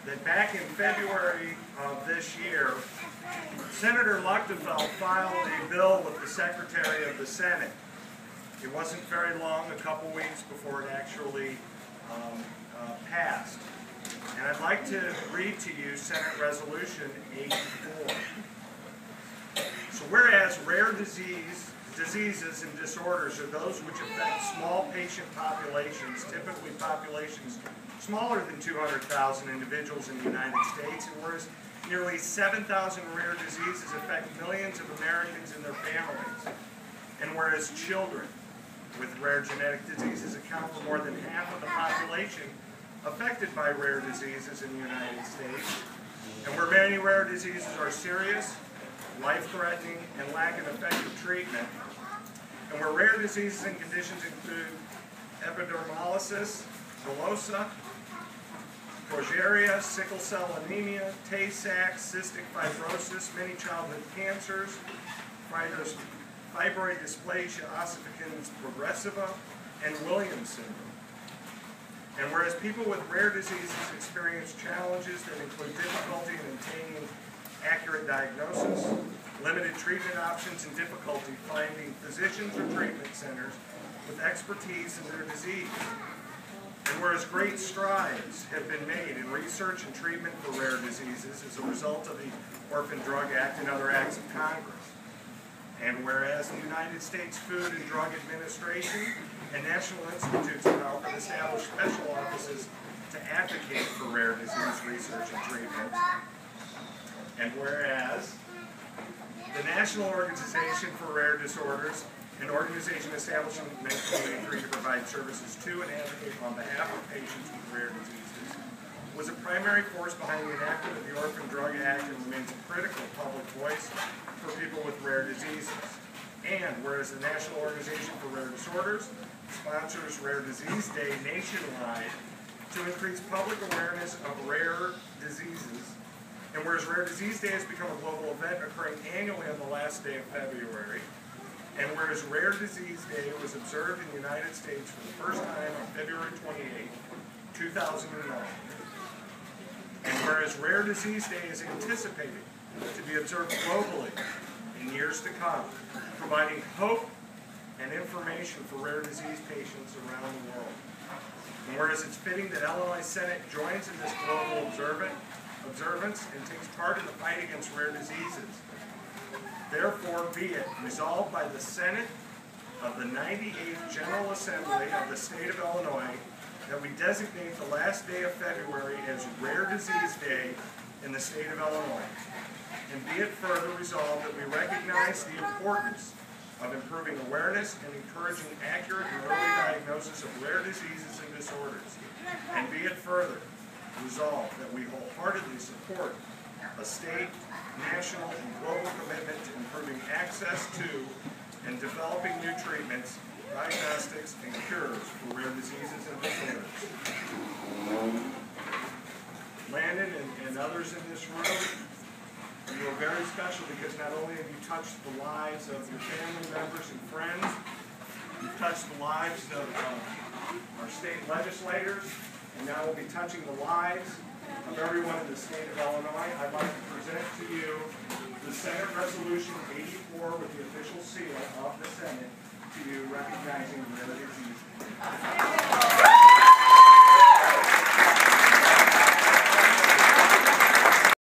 that back in February of this year, Senator Luchtefeld filed a bill with the Secretary of the Senate. It wasn't very long, a couple weeks before it actually passed. And I'd like to read to you Senate Resolution 84. So whereas rare diseases and disorders are those which affect small patient populations, typically populations smaller than 200,000 individuals in the United States, and whereas nearly 7,000 rare diseases affect millions of Americans and their families, and whereas children with rare genetic diseases account for more than half of the population affected by rare diseases in the United States, and where many rare diseases are serious, life-threatening, and lack an effective treatment, and where rare diseases and conditions include epidermolysis bullosa, progeria, sickle cell anemia, Tay-Sachs, cystic fibrosis, many childhood cancers, fibroid dysplasia ossificans progressiva, and Williams syndrome. And whereas people with rare diseases experience challenges that include difficulty in obtaining accurate diagnosis, limited treatment options, and difficulty finding physicians or treatment centers with expertise in their disease. And whereas great strides have been made in research and treatment for rare diseases as a result of the Orphan Drug Act and other acts of Congress. And whereas the United States Food and Drug Administration and National Institutes of Health have established special offices to advocate for rare disease research and treatment. And whereas the National Organization for Rare Disorders, an organization established in 1983 to provide services to and advocate on behalf of patients with rare diseases, was a primary force behind the enactment of the Orphan Drug Act and remains a critical public voice for people with rare diseases. And whereas the National Organization for Rare Disorders sponsors Rare Disease Day nationwide to increase public awareness of rare diseases, and whereas Rare Disease Day has become a global event occurring annually on the last day of February, and whereas Rare Disease Day was observed in the United States for the first time on February 28, 2009, and whereas Rare Disease Day is anticipated to be observed globally in years to come, providing hope and information for rare disease patients around the world. And whereas it's fitting that Illinois Senate joins in this global observance and takes part in the fight against rare diseases, therefore be it resolved by the Senate of the 98th General Assembly of the State of Illinois that we designate the last day of February as Rare Disease Day in the state of Illinois. And be it further resolved that we recognize the importance of improving awareness and encouraging accurate and early diagnosis of rare diseases and disorders. And be it further resolved that we wholeheartedly support a state, national, and global commitment to improving access to and developing new treatments, diagnostics, and cures for rare diseases and disorders. Landon and others in this room, you are very special because not only have you touched the lives of your family members and friends, you've touched the lives of our state legislators, and now we'll be touching the lives of everyone in the state of Illinois. I'd like to present to you the Senate Resolution 84 with the official seal of the Senate to you recognizing rare disease.